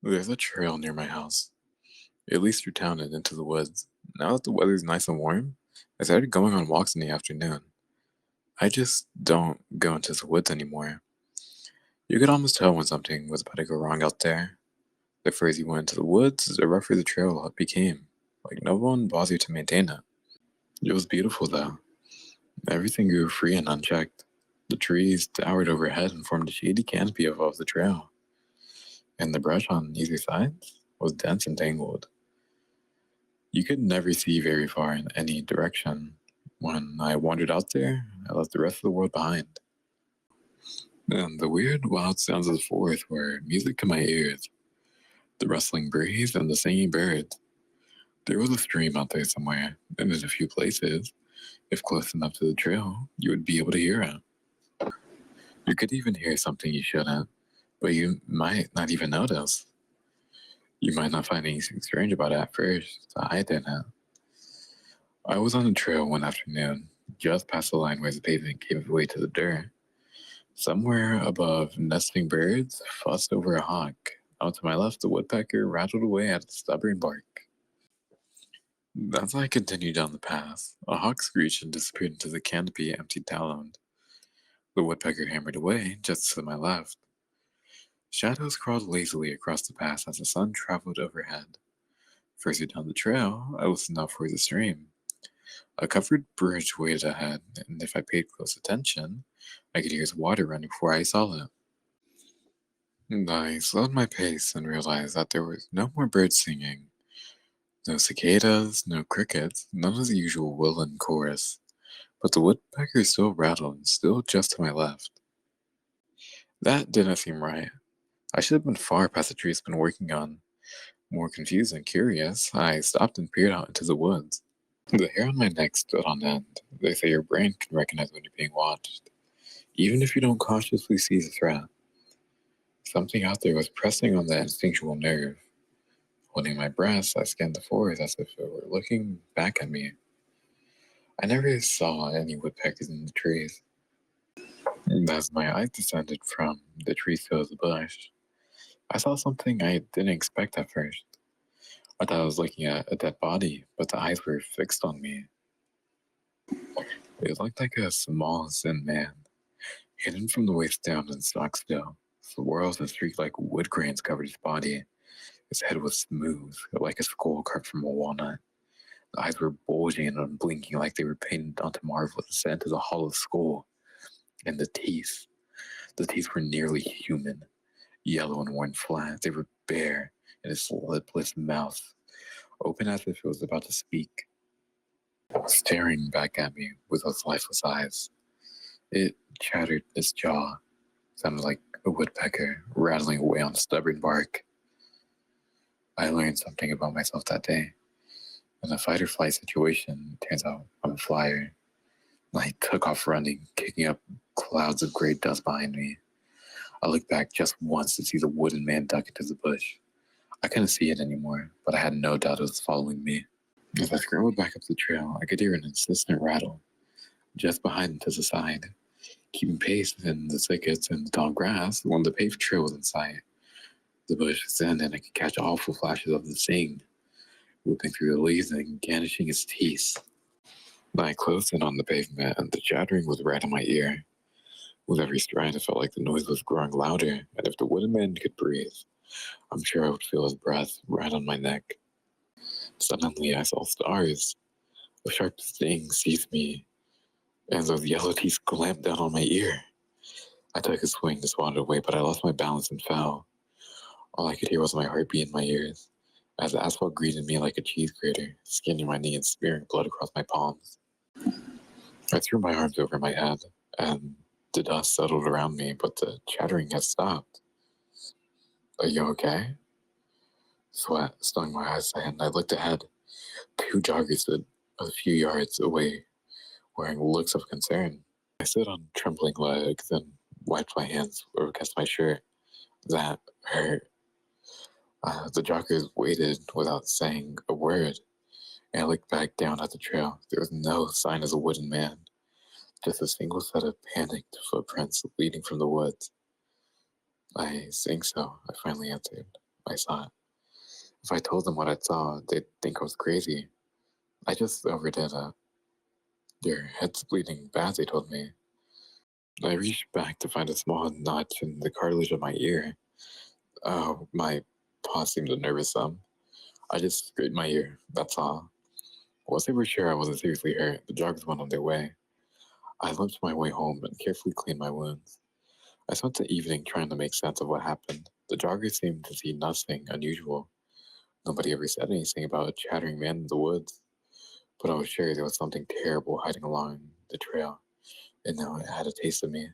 There's a trail near my house. It leads through town and into the woods. Now that the weather's nice and warm, I started going on walks in the afternoon. I just don't go into the woods anymore. You could almost tell when something was about to go wrong out there. The further you went into the woods, the rougher the trail became. Like no one bothered to maintain it. It was beautiful though. Everything grew free and unchecked. The trees towered overhead and formed a shady canopy above the trail, and the brush on either side was dense and tangled. You could never see very far in any direction. When I wandered out there, I left the rest of the world behind. And the weird, wild sounds of the forest were music to my ears. The rustling breeze and the singing birds. There was a stream out there somewhere, and in a few places, if close enough to the trail, you would be able to hear it. You could even hear something you shouldn't, but you might not even notice. You might not find anything strange about it at first. I didn't. I was on the trail one afternoon, just past the line where the pavement gave way to the dirt. Somewhere above, nesting birds fussed over a hawk. Out to my left, the woodpecker rattled away at a stubborn bark. As I continued down the path, a hawk screeched and disappeared into the canopy empty taloned. The woodpecker hammered away just to my left. Shadows crawled lazily across the path as the sun traveled overhead. Further down the trail, I listened out for the stream. A covered bridge waited ahead, and if I paid close attention, I could hear the water running before I saw it. And I slowed my pace and realized that there was no more birds singing. No cicadas, no crickets, none of the usual woodland chorus. But the woodpecker still rattled, still just to my left. That didn't seem right. I should have been far past the tree it's been working on. More confused and curious, I stopped and peered out into the woods. The hair on my neck stood on end. They say your brain can recognize when you're being watched, even if you don't consciously see the threat. Something out there was pressing on that instinctual nerve. Holding my breath, I scanned the forest as if it were looking back at me. I never saw any woodpeckers in the trees. And as my eyes descended from the trees to the bush, I saw something I didn't expect at first. I thought I was looking at a dead body, but the eyes were fixed on me. It looked like a small, thin man, hidden from the waist down and stock still. Swirls and streaks like wood grains covered his body. His head was smooth, like a skull carved from a walnut. The eyes were bulging and unblinking like they were painted onto marble set into the hollow skull. And the teeth were nearly human, yellow and worn flat. They were bare, and his lipless mouth open as if it was about to speak, staring back at me with those lifeless eyes. It chattered its jaw, sounded like a woodpecker rattling away on stubborn bark. I learned something about myself that day. In a fight or flight situation, it turns out I'm a flyer. I took off running, kicking up clouds of gray dust behind me. I looked back just once to see the wooden man duck into the bush. I couldn't see it anymore, but I had no doubt it was following me. As I scrambled back up the trail, I could hear an insistent rattle, just behind and to the side, keeping pace in the thickets and the tall grass when the paved trail was in sight. The bush was in, and I could catch awful flashes of the thing, whipping through the leaves and garnishing its teeth. I closed in on the pavement, and the chattering was right in my ear. With every stride, I felt like the noise was growing louder, and if the wooden man could breathe, I'm sure I would feel his breath right on my neck. Suddenly, I saw stars. A sharp sting seized me, and those yellow teeth clamped down on my ear. I took a swing to swat it away, but I lost my balance and fell. All I could hear was my heartbeat in my ears, as the asphalt greeted me like a cheese grater, skinning my knee and smearing blood across my palms. I threw my arms over my head, and the dust settled around me, but the chattering had stopped. Are you okay? Sweat stung my eyes, and I looked ahead. Two joggers stood a few yards away, wearing looks of concern. I stood on trembling legs and wiped my hands against my shirt. That hurt. The joggers waited without saying a word, and I looked back down at the trail. There was no sign of the wooden man, just a single set of panicked footprints leading from the woods. I think so, I finally answered. I saw. If I told them what I saw, they'd think I was crazy. I just overdid it. Your head's bleeding bad, they told me. I reached back to find a small notch in the cartilage of my ear. Oh, my paw seemed nervous some. I just scraped my ear, that's all. Once they were sure I wasn't seriously hurt, the joggers went on their way. I limped my way home and carefully cleaned my wounds. I spent the evening trying to make sense of what happened. The joggers seemed to see nothing unusual. Nobody ever said anything about a chattering man in the woods, but I was sure there was something terrible hiding along the trail, and now it had a taste of me.